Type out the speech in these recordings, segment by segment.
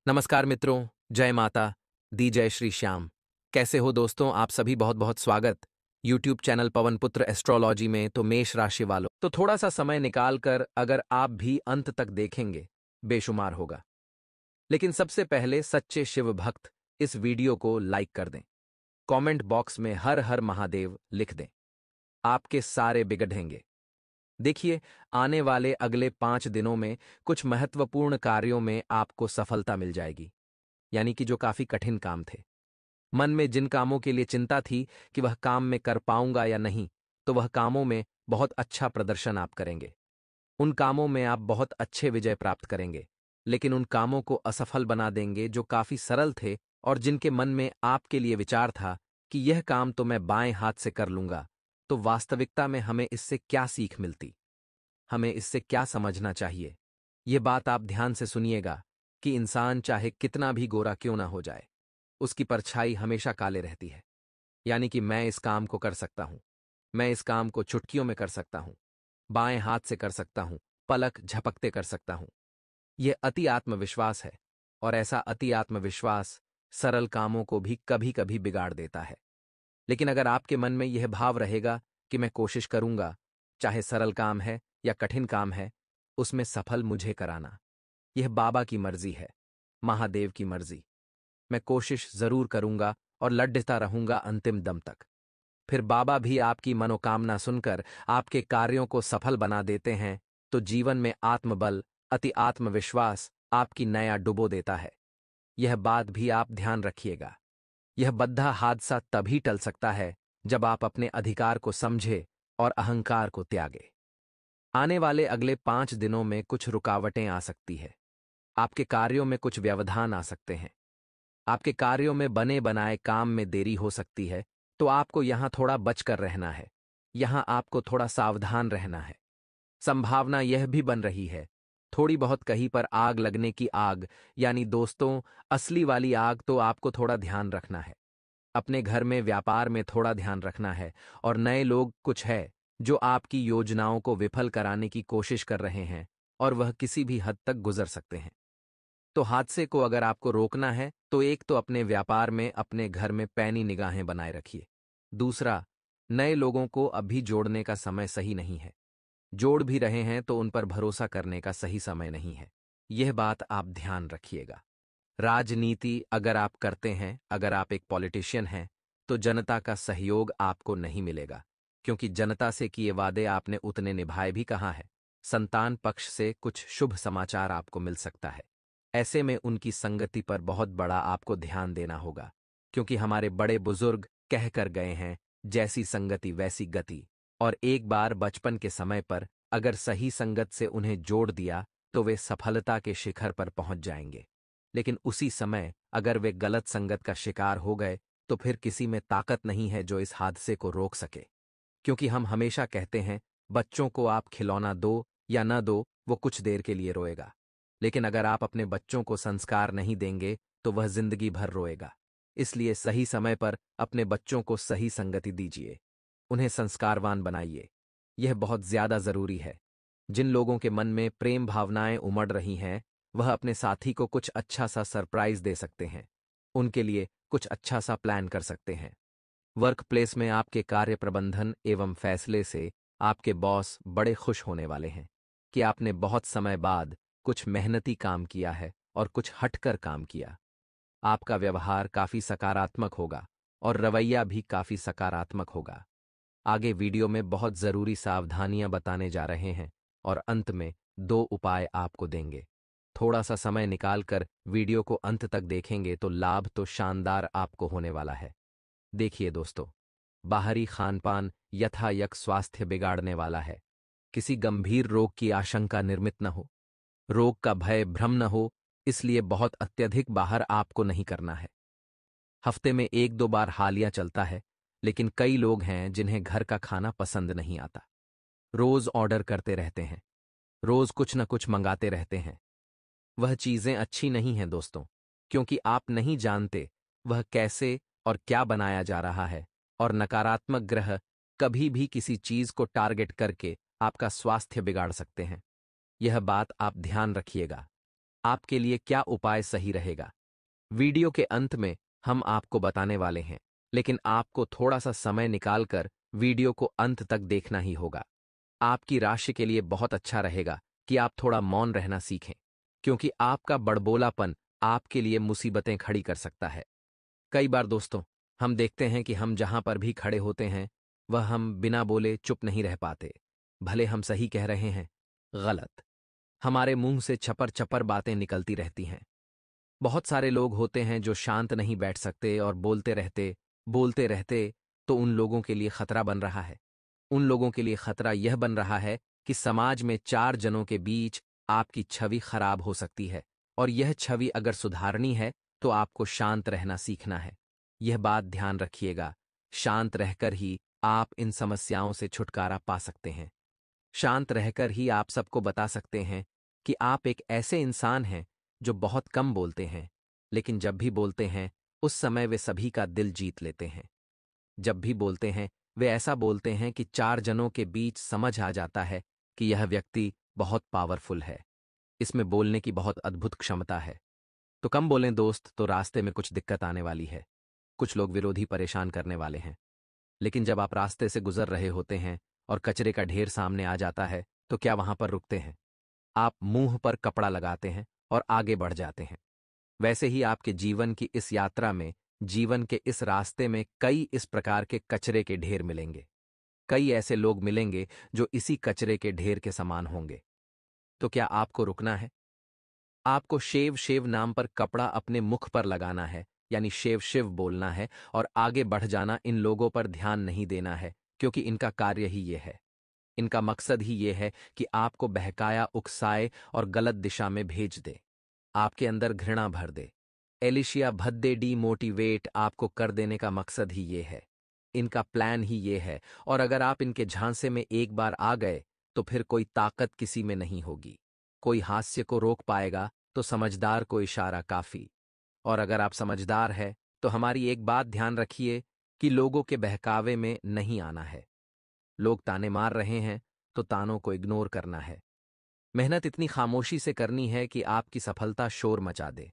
नमस्कार मित्रों, जय माता दी जय श्री श्याम। कैसे हो दोस्तों? आप सभी बहुत बहुत स्वागत यूट्यूब चैनल पवन पुत्र एस्ट्रोलॉजी में। तो मेष राशि वालों, तो थोड़ा सा समय निकाल कर अगर आप भी अंत तक देखेंगे, बेशुमार होगा। लेकिन सबसे पहले सच्चे शिव भक्त इस वीडियो को लाइक कर दें, कमेंट बॉक्स में हर हर महादेव लिख दें। आपके सारे बिगड़ेंगे। देखिए, आने वाले अगले 5 दिनों में कुछ महत्वपूर्ण कार्यों में आपको सफलता मिल जाएगी, यानी कि जो काफी कठिन काम थे। मन में जिन कामों के लिए चिंता थी कि वह काम में कर पाऊंगा या नहीं, तो वह कामों में बहुत अच्छा प्रदर्शन आप करेंगे। उन कामों में आप बहुत अच्छे विजय प्राप्त करेंगे। लेकिन उन कामों को असफल बना देंगे जो काफी सरल थे और जिनके मन में आपके लिए विचार था कि यह काम तो मैं बाएं हाथ से कर लूंगा। तो वास्तविकता में हमें इससे क्या सीख मिलती, हमें इससे क्या समझना चाहिए? ये बात आप ध्यान से सुनिएगा कि इंसान चाहे कितना भी गोरा क्यों ना हो जाए, उसकी परछाई हमेशा काले रहती है। यानी कि मैं इस काम को कर सकता हूं, मैं इस काम को चुटकियों में कर सकता हूं, बाएं हाथ से कर सकता हूं, पलक झपकते कर सकता हूं। यह अति आत्मविश्वास है, और ऐसा अति आत्मविश्वास सरल कामों को भी कभी कभी बिगाड़ देता है। लेकिन अगर आपके मन में यह भाव रहेगा कि मैं कोशिश करूंगा, चाहे सरल काम है या कठिन काम है, उसमें सफल मुझे कराना, यह बाबा की मर्जी है, महादेव की मर्जी। मैं कोशिश जरूर करूंगा और लड्डता रहूंगा अंतिम दम तक। फिर बाबा भी आपकी मनोकामना सुनकर आपके कार्यों को सफल बना देते हैं। तो जीवन में आत्मबल, अति आत्मविश्वास आपकी नया डुबो देता है। यह बात भी आप ध्यान रखिएगा। यह बद्धा हादसा तभी टल सकता है जब आप अपने अधिकार को समझे और अहंकार को त्यागे। आने वाले अगले 5 दिनों में कुछ रुकावटें आ सकती है। आपके कार्यों में कुछ व्यवधान आ सकते हैं। आपके कार्यों में बने बनाए काम में देरी हो सकती है। तो आपको यहां थोड़ा बचकर रहना है, यहां आपको थोड़ा सावधान रहना है। संभावना यह भी बन रही है, थोड़ी बहुत कहीं पर आग लगने की आग, यानी दोस्तों असली वाली आग। तो आपको थोड़ा ध्यान रखना है। अपने घर में व्यापार में थोड़ा ध्यान रखना है। और नए लोग कुछ है जो आपकी योजनाओं को विफल कराने की कोशिश कर रहे हैं, और वह किसी भी हद तक गुजर सकते हैं। तो हादसे को अगर आपको रोकना है तो एक तो अपने व्यापार में, अपने घर में पैनी निगाहें बनाए रखिए। दूसरा, नए लोगों को अभी जोड़ने का समय सही नहीं है। जोड़ भी रहे हैं तो उन पर भरोसा करने का सही समय नहीं है। यह बात आप ध्यान रखिएगा। राजनीति अगर आप करते हैं, अगर आप एक पॉलिटिशियन हैं, तो जनता का सहयोग आपको नहीं मिलेगा, क्योंकि जनता से किए वादे आपने उतने निभाए भी कहाँ है। संतान पक्ष से कुछ शुभ समाचार आपको मिल सकता है। ऐसे में उनकी संगति पर बहुत बड़ा आपको ध्यान देना होगा, क्योंकि हमारे बड़े बुजुर्ग कह कर गए हैं, जैसी संगति वैसी गति। और एक बार बचपन के समय पर अगर सही संगत से उन्हें जोड़ दिया तो वे सफलता के शिखर पर पहुंच जाएंगे। लेकिन उसी समय अगर वे गलत संगत का शिकार हो गए तो फिर किसी में ताकत नहीं है जो इस हादसे को रोक सके। क्योंकि हम हमेशा कहते हैं, बच्चों को आप खिलौना दो या न दो, वो कुछ देर के लिए रोएगा। लेकिन अगर आप अपने बच्चों को संस्कार नहीं देंगे तो वह जिंदगी भर रोएगा। इसलिए सही समय पर अपने बच्चों को सही संगति दीजिए, उन्हें संस्कारवान बनाइए। यह बहुत ज्यादा जरूरी है। जिन लोगों के मन में प्रेम भावनाएं उमड़ रही हैं, वह अपने साथी को कुछ अच्छा सा सरप्राइज दे सकते हैं, उनके लिए कुछ अच्छा सा प्लान कर सकते हैं। वर्क प्लेस में आपके कार्य प्रबंधन एवं फैसले से आपके बॉस बड़े खुश होने वाले हैं कि आपने बहुत समय बाद कुछ मेहनती काम किया है और कुछ हटकर काम किया। आपका व्यवहार काफी सकारात्मक होगा और रवैया भी काफी सकारात्मक होगा। आगे वीडियो में बहुत जरूरी सावधानियां बताने जा रहे हैं और अंत में 2 उपाय आपको देंगे। थोड़ा सा समय निकालकर वीडियो को अंत तक देखेंगे तो लाभ तो शानदार आपको होने वाला है। देखिए दोस्तों, बाहरी खानपान यथायक स्वास्थ्य बिगाड़ने वाला है। किसी गंभीर रोग की आशंका निर्मित न हो, रोग का भय भ्रम न हो, इसलिए बहुत अत्यधिक बाहर आपको नहीं करना है। हफ्ते में 1-2 बार हालिया चलता है, लेकिन कई लोग हैं जिन्हें घर का खाना पसंद नहीं आता। रोज ऑर्डर करते रहते हैं, रोज कुछ न कुछ मंगाते रहते हैं। वह चीजें अच्छी नहीं हैं दोस्तों, क्योंकि आप नहीं जानते वह कैसे और क्या बनाया जा रहा है। और नकारात्मक ग्रह कभी भी किसी चीज को टारगेट करके आपका स्वास्थ्य बिगाड़ सकते हैं। यह बात आप ध्यान रखिएगा। आपके लिए क्या उपाय सही रहेगा। वीडियो के अंत में हम आपको बताने वाले हैं, लेकिन आपको थोड़ा सा समय निकालकर वीडियो को अंत तक देखना ही होगा। आपकी राशि के लिए बहुत अच्छा रहेगा कि आप थोड़ा मौन रहना सीखें, क्योंकि आपका बड़बोलापन आपके लिए मुसीबतें खड़ी कर सकता है। कई बार दोस्तों, हम देखते हैं कि हम जहां पर भी खड़े होते हैं, वह हम बिना बोले चुप नहीं रह पाते। भले हम सही कह रहे हैं, गलत। हमारे मुंह से छपर छपर बातें निकलती रहती हैं। बहुत सारे लोग होते हैं जो शांत नहीं बैठ सकते और बोलते रहते, तो उन लोगों के लिए खतरा बन रहा है। उन लोगों के लिए खतरा यह बन रहा है कि समाज में चार जनों के बीच आपकी छवि खराब हो सकती है, और यह छवि अगर सुधारनी है तो आपको शांत रहना सीखना है। यह बात ध्यान रखिएगा, शांत रहकर ही आप इन समस्याओं से छुटकारा पा सकते हैं। शांत रहकर ही आप सबको बता सकते हैं कि आप एक ऐसे इंसान हैं जो बहुत कम बोलते हैं, लेकिन जब भी बोलते हैं उस समय वे सभी का दिल जीत लेते हैं। जब भी बोलते हैं वे ऐसा बोलते हैं कि चार जनों के बीच समझ आ जाता है कि यह व्यक्ति बहुत पावरफुल है, इसमें बोलने की बहुत अद्भुत क्षमता है। तो कम बोलें दोस्त, तो रास्ते में कुछ दिक्कत आने वाली है। कुछ लोग विरोधी परेशान करने वाले हैं। लेकिन जब आप रास्ते से गुजर रहे होते हैं और कचरे का ढेर सामने आ जाता है, तो क्या वहां पर रुकते हैं? आप मुंह पर कपड़ा लगाते हैं और आगे बढ़ जाते हैं। वैसे ही आपके जीवन की इस यात्रा में, जीवन के इस रास्ते में कई इस प्रकार के कचरे के ढेर मिलेंगे। कई ऐसे लोग मिलेंगे जो इसी कचरे के ढेर के समान होंगे। तो क्या आपको रुकना है? आपको शेव शेव नाम पर कपड़ा अपने मुख पर लगाना है, यानी शेव शिव बोलना है, और आगे बढ़ जाना। इन लोगों पर ध्यान नहीं देना है, क्योंकि इनका कार्य ही ये है। इनका मकसद ही ये है कि आपको बहकाया, उकसाए और गलत दिशा में भेज दे, आपके अंदर घृणा भर दे। एलिशिया भद्दे डीमोटिवेट आपको कर देने का मकसद ही ये है। इनका प्लान ही ये है, और अगर आप इनके झांसे में एक बार आ गए तो फिर कोई ताकत किसी में नहीं होगी। कोई हास्य को रोक पाएगा तो समझदार को इशारा काफी। और अगर आप समझदार है तो हमारी एक बात ध्यान रखिए कि लोगों के बहकावे में नहीं आना है। लोग ताने मार रहे हैं तो तानों को इग्नोर करना है। मेहनत इतनी खामोशी से करनी है कि आपकी सफलता शोर मचा दे।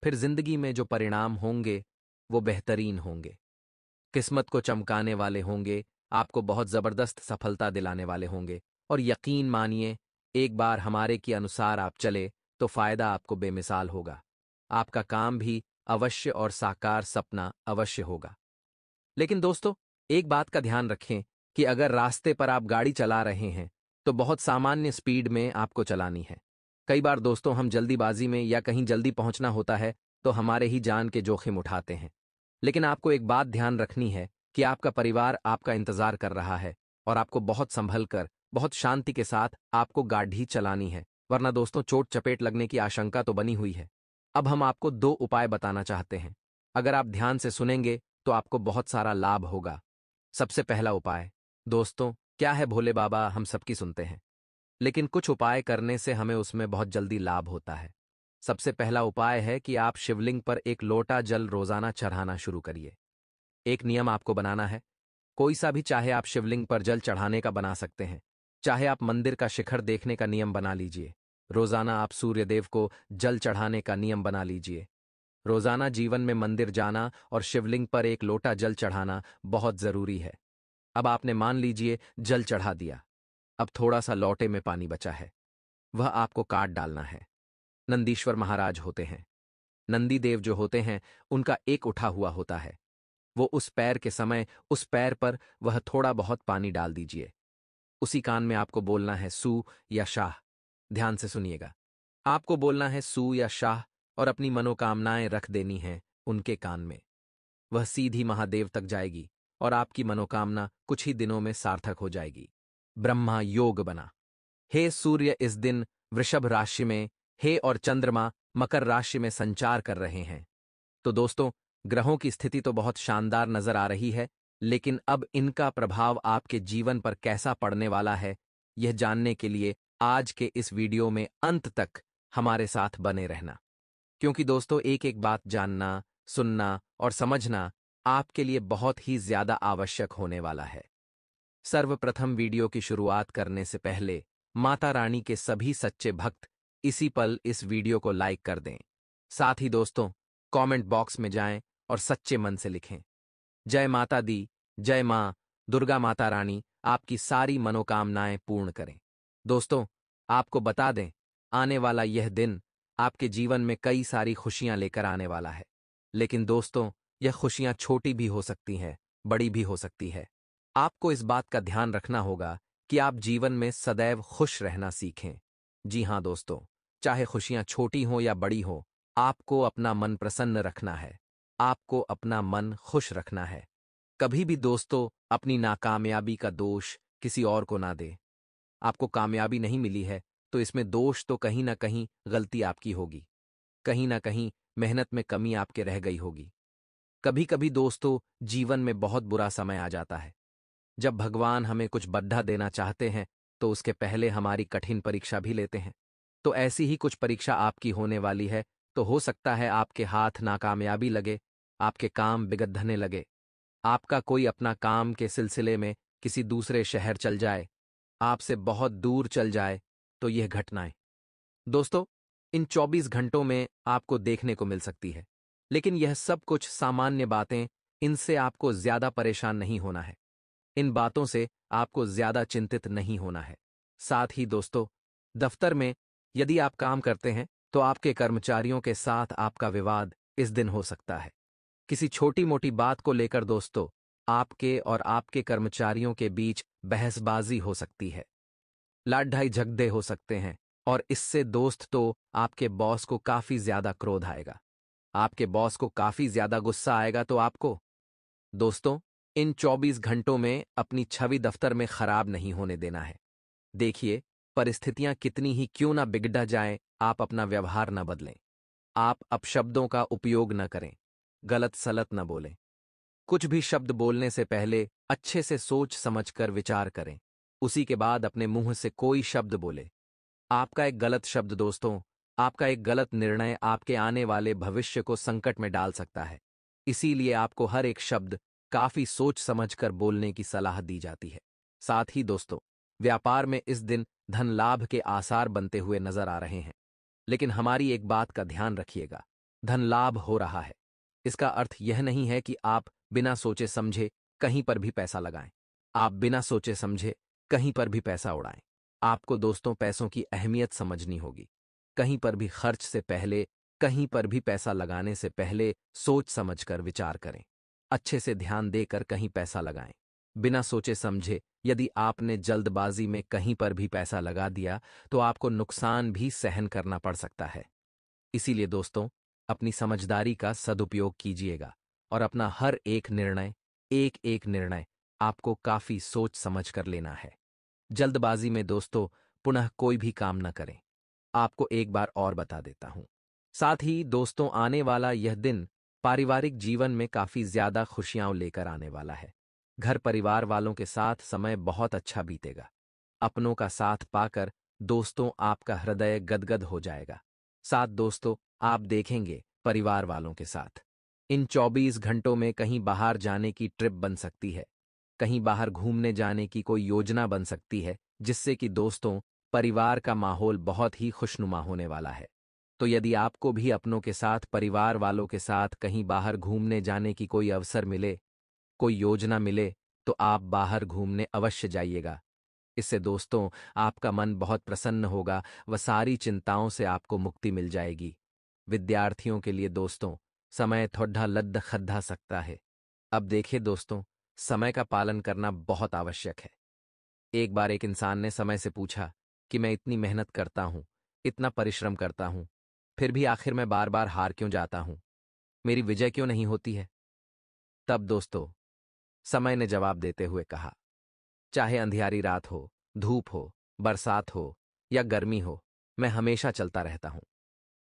फिर जिंदगी में जो परिणाम होंगे वो बेहतरीन होंगे, किस्मत को चमकाने वाले होंगे, आपको बहुत जबरदस्त सफलता दिलाने वाले होंगे। और यकीन मानिए, एक बार हमारे के अनुसार आप चले तो फायदा आपको बेमिसाल होगा। आपका काम भी अवश्य और साकार सपना अवश्य होगा। लेकिन दोस्तों, एक बात का ध्यान रखें कि अगर रास्ते पर आप गाड़ी चला रहे हैं तो बहुत सामान्य स्पीड में आपको चलानी है। कई बार दोस्तों, हम जल्दीबाजी में या कहीं जल्दी पहुंचना होता है तो हमारे ही जान के जोखिम उठाते हैं। लेकिन आपको एक बात ध्यान रखनी है कि आपका परिवार आपका इंतजार कर रहा है, और आपको बहुत संभल कर, बहुत शांति के साथ आपको गाड़ी चलानी है, वरना दोस्तों चोट चपेट लगने की आशंका तो बनी हुई है। अब हम आपको दो उपाय बताना चाहते हैं। अगर आप ध्यान से सुनेंगे तो आपको बहुत सारा लाभ होगा। सबसे पहला उपाय दोस्तों, क्या है भोले बाबा, हम सबकी सुनते हैं, लेकिन कुछ उपाय करने से हमें उसमें बहुत जल्दी लाभ होता है। सबसे पहला उपाय है कि आप शिवलिंग पर एक लोटा जल रोजाना चढ़ाना शुरू करिए। एक नियम आपको बनाना है, कोई सा भी, चाहे आप शिवलिंग पर जल चढ़ाने का बना सकते हैं, चाहे आप मंदिर का शिखर देखने का नियम बना लीजिए। रोजाना आप सूर्यदेव को जल चढ़ाने का नियम बना लीजिए। रोजाना जीवन में मंदिर जाना और शिवलिंग पर एक लोटा जल चढ़ाना बहुत जरूरी है। अब आपने मान लीजिए जल चढ़ा दिया, अब थोड़ा सा लोटे में पानी बचा है, वह आपको काट डालना है। नंदीश्वर महाराज होते हैं, नंदी देव जो होते हैं, उनका एक उठा हुआ होता है। वो उस पैर के समय उस पैर पर वह थोड़ा बहुत पानी डाल दीजिए। उसी कान में आपको बोलना है सू या शाह। ध्यान से सुनिएगा, आपको बोलना है सू या शाह, और अपनी मनोकामनाएं रख देनी हैं उनके कान में। वह सीधी महादेव तक जाएगी और आपकी मनोकामना कुछ ही दिनों में सार्थक हो जाएगी। ब्रह्मा योग बना। हे सूर्य इस दिन वृषभ राशि में, हे और चंद्रमा मकर राशि में संचार कर रहे हैं। तो दोस्तों, ग्रहों की स्थिति तो बहुत शानदार नजर आ रही है, लेकिन अब इनका प्रभाव आपके जीवन पर कैसा पड़ने वाला है, यह जानने के लिए आज के इस वीडियो में अंत तक हमारे साथ बने रहना। क्योंकि दोस्तों, एक एक बात जानना, सुनना और समझना आपके लिए बहुत ही ज्यादा आवश्यक होने वाला है। सर्वप्रथम वीडियो की शुरुआत करने से पहले माता रानी के सभी सच्चे भक्त इसी पल इस वीडियो को लाइक कर दें। साथ ही दोस्तों, कमेंट बॉक्स में जाएं और सच्चे मन से लिखें, जय माता दी, जय मां दुर्गा माता रानी आपकी सारी मनोकामनाएं पूर्ण करें। दोस्तों, आपको बता दें, आने वाला यह दिन आपके जीवन में कई सारी खुशियां लेकर आने वाला है। लेकिन दोस्तों, यह खुशियां छोटी भी हो सकती हैं, बड़ी भी हो सकती है। आपको इस बात का ध्यान रखना होगा कि आप जीवन में सदैव खुश रहना सीखें। जी हां दोस्तों, चाहे खुशियां छोटी हों या बड़ी हों, आपको अपना मन प्रसन्न रखना है। आपको अपना मन खुश रखना है। कभी भी दोस्तों अपनी नाकामयाबी का दोष किसी और को ना दे। आपको कामयाबी नहीं मिली है तो इसमें दोष तो कहीं ना कहीं गलती आपकी होगी। कहीं ना कहीं मेहनत में कमी आपके रह गई होगी। कभी कभी दोस्तों जीवन में बहुत बुरा समय आ जाता है। जब भगवान हमें कुछ बद्धा देना चाहते हैं तो उसके पहले हमारी कठिन परीक्षा भी लेते हैं। तो ऐसी ही कुछ परीक्षा आपकी होने वाली है। तो हो सकता है आपके हाथ नाकामयाबी लगे, आपके काम बिगड़ने लगे, आपका कोई अपना काम के सिलसिले में किसी दूसरे शहर चल जाए, आपसे बहुत दूर चल जाए। तो यह घटनाएं दोस्तों इन 24 घंटों में आपको देखने को मिल सकती है। लेकिन यह सब कुछ सामान्य बातें, इनसे आपको ज्यादा परेशान नहीं होना है। इन बातों से आपको ज्यादा चिंतित नहीं होना है। साथ ही दोस्तों, दफ्तर में यदि आप काम करते हैं तो आपके कर्मचारियों के साथ आपका विवाद इस दिन हो सकता है। किसी छोटी मोटी बात को लेकर दोस्तों आपके और आपके कर्मचारियों के बीच बहसबाजी हो सकती है। लड़ाई झगड़े हो सकते हैं और इससे दोस्त तो आपके बॉस को काफी ज्यादा क्रोध आएगा। आपके बॉस को काफी ज्यादा गुस्सा आएगा। तो आपको दोस्तों इन 24 घंटों में अपनी छवि दफ्तर में खराब नहीं होने देना है। देखिए, परिस्थितियां कितनी ही क्यों ना बिगड़ जाएं, आप अपना व्यवहार न बदलें। आप अपशब्दों का उपयोग न करें, गलत सलत न बोलें। कुछ भी शब्द बोलने से पहले अच्छे से सोच समझकर विचार करें, उसी के बाद अपने मुंह से कोई शब्द बोले। आपका एक गलत शब्द दोस्तों, आपका एक गलत निर्णय आपके आने वाले भविष्य को संकट में डाल सकता है। इसीलिए आपको हर एक शब्द काफी सोच समझकर बोलने की सलाह दी जाती है। साथ ही दोस्तों, व्यापार में इस दिन धन लाभ के आसार बनते हुए नजर आ रहे हैं। लेकिन हमारी एक बात का ध्यान रखिएगा, धन लाभ हो रहा है, इसका अर्थ यह नहीं है कि आप बिना सोचे समझे कहीं पर भी पैसा लगाएं। आप बिना सोचे समझे कहीं पर भी पैसा उड़ाएं। आपको दोस्तों पैसों की अहमियत समझनी होगी। कहीं पर भी खर्च से पहले, कहीं पर भी पैसा लगाने से पहले सोच समझकर विचार करें। अच्छे से ध्यान देकर कहीं पैसा लगाएं। बिना सोचे समझे यदि आपने जल्दबाजी में कहीं पर भी पैसा लगा दिया तो आपको नुकसान भी सहन करना पड़ सकता है। इसीलिए दोस्तों, अपनी समझदारी का सदुपयोग कीजिएगा और अपना हर एक एक निर्णय आपको काफी सोच समझ कर लेना है। जल्दबाजी में दोस्तों पुनः कोई भी काम न करें। आपको एक बार और बता देता हूं। साथ ही दोस्तों, आने वाला यह दिन पारिवारिक जीवन में काफी ज्यादा खुशियां लेकर आने वाला है। घर परिवार वालों के साथ समय बहुत अच्छा बीतेगा। अपनों का साथ पाकर दोस्तों आपका हृदय गदगद हो जाएगा। साथ दोस्तों, आप देखेंगे परिवार वालों के साथ इन 24 घंटों में कहीं बाहर जाने की ट्रिप बन सकती है। कहीं बाहर घूमने जाने की कोई योजना बन सकती है, जिससे कि दोस्तों परिवार का माहौल बहुत ही खुशनुमा होने वाला है। तो यदि आपको भी अपनों के साथ, परिवार वालों के साथ कहीं बाहर घूमने जाने की कोई अवसर मिले, कोई योजना मिले, तो आप बाहर घूमने अवश्य जाइएगा। इससे दोस्तों आपका मन बहुत प्रसन्न होगा व सारी चिंताओं से आपको मुक्ति मिल जाएगी। विद्यार्थियों के लिए दोस्तों समय थोड़ा लद्द खद्दा सकता है। अब देखिए दोस्तों, समय का पालन करना बहुत आवश्यक है। एक बार एक इंसान ने समय से पूछा कि मैं इतनी मेहनत करता हूं, इतना परिश्रम करता हूं, फिर भी आखिर में बार बार हार क्यों जाता हूं? मेरी विजय क्यों नहीं होती है? तब दोस्तों समय ने जवाब देते हुए कहा, चाहे अंधियारी रात हो, धूप हो, बरसात हो या गर्मी हो, मैं हमेशा चलता रहता हूं।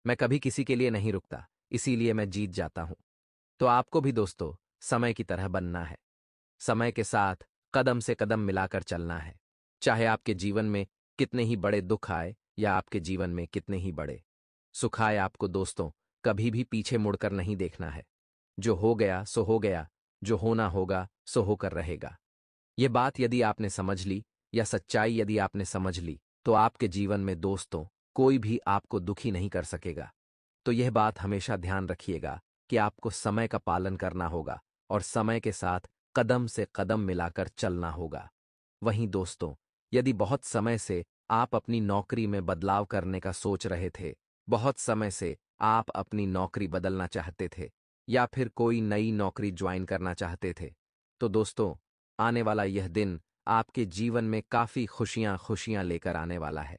मैं कभी किसी के लिए नहीं रुकता, इसीलिए मैं जीत जाता हूं। तो आपको भी दोस्तों समय की तरह बनना है। समय के साथ कदम से कदम मिलाकर चलना है। चाहे आपके जीवन में कितने ही बड़े दुख आए या आपके जीवन में कितने ही बड़े सुख आए, आपको दोस्तों कभी भी पीछे मुड़कर नहीं देखना है। जो हो गया सो हो गया, जो होना होगा सो होकर रहेगा। ये बात यदि आपने समझ ली, या सच्चाई यदि आपने समझ ली, तो आपके जीवन में दोस्तों कोई भी आपको दुखी नहीं कर सकेगा। तो यह बात हमेशा ध्यान रखिएगा कि आपको समय का पालन करना होगा और समय के साथ कदम से कदम मिलाकर चलना होगा। वहीं दोस्तों, यदि बहुत समय से आप अपनी नौकरी में बदलाव करने का सोच रहे थे, बहुत समय से आप अपनी नौकरी बदलना चाहते थे या फिर कोई नई नौकरी ज्वाइन करना चाहते थे, तो दोस्तों, आने वाला यह दिन आपके जीवन में काफ़ी खुशियां खुशियां लेकर आने वाला है।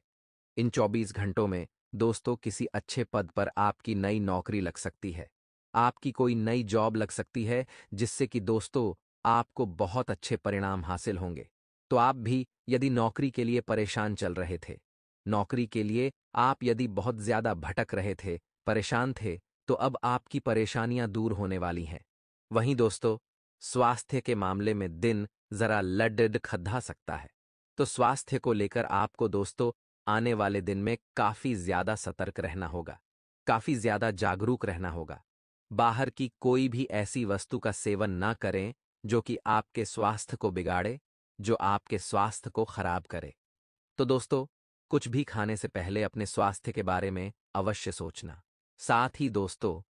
इन 24 घंटों में दोस्तों किसी अच्छे पद पर आपकी नई नौकरी लग सकती है। आपकी कोई नई जॉब लग सकती है जिससे कि दोस्तों आपको बहुत अच्छे परिणाम हासिल होंगे। तो आप भी यदि नौकरी के लिए परेशान चल रहे थे, नौकरी के लिए आप यदि बहुत ज्यादा भटक रहे थे, परेशान थे, तो अब आपकी परेशानियां दूर होने वाली हैं। वहीं दोस्तों, स्वास्थ्य के मामले में दिन जरा लड खद्दा सकता है। तो स्वास्थ्य को लेकर आपको दोस्तों आने वाले दिन में काफी ज्यादा सतर्क रहना होगा, काफी ज्यादा जागरूक रहना होगा। बाहर की कोई भी ऐसी वस्तु का सेवन ना करें जो कि आपके स्वास्थ्य को बिगाड़े, जो आपके स्वास्थ्य को खराब करे। तो दोस्तों, कुछ भी खाने से पहले अपने स्वास्थ्य के बारे में अवश्य सोचना। साथ ही दोस्तों,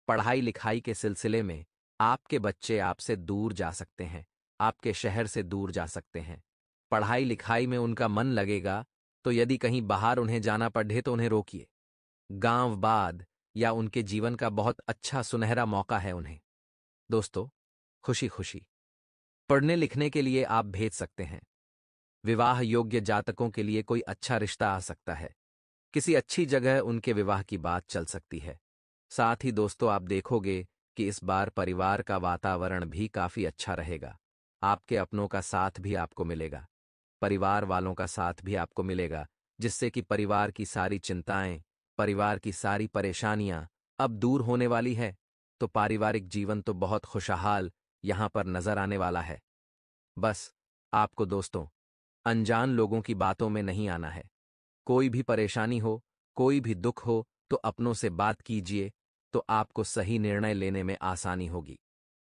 पढ़ाई लिखाई के सिलसिले में आपके बच्चे आपसे दूर जा सकते हैं, आपके शहर से दूर जा सकते हैं। पढ़ाई लिखाई में उनका मन लगेगा, तो यदि कहीं बाहर उन्हें जाना पड़े तो उन्हें रोकिए। गांव बाद या उनके जीवन का बहुत अच्छा सुनहरा मौका है उन्हें। दोस्तों, खुशी खुशी पढ़ने लिखने के लिए आप भेज सकते हैं। विवाह योग्य जातकों के लिए कोई अच्छा रिश्ता आ सकता है। किसी अच्छी जगह उनके विवाह की बात चल सकती है। साथ ही दोस्तों, आप देखोगे कि इस बार परिवार का वातावरण भी काफी अच्छा रहेगा। आपके अपनों का साथ भी आपको मिलेगा, परिवार वालों का साथ भी आपको मिलेगा, जिससे कि परिवार की सारी चिंताएं, परिवार की सारी परेशानियां अब दूर होने वाली है। तो पारिवारिक जीवन तो बहुत खुशहाल यहां पर नजर आने वाला है। बस आपको दोस्तों अनजान लोगों की बातों में नहीं आना है। कोई भी परेशानी हो, कोई भी दुख हो, तो अपनों से बात कीजिए, तो आपको सही निर्णय लेने में आसानी होगी।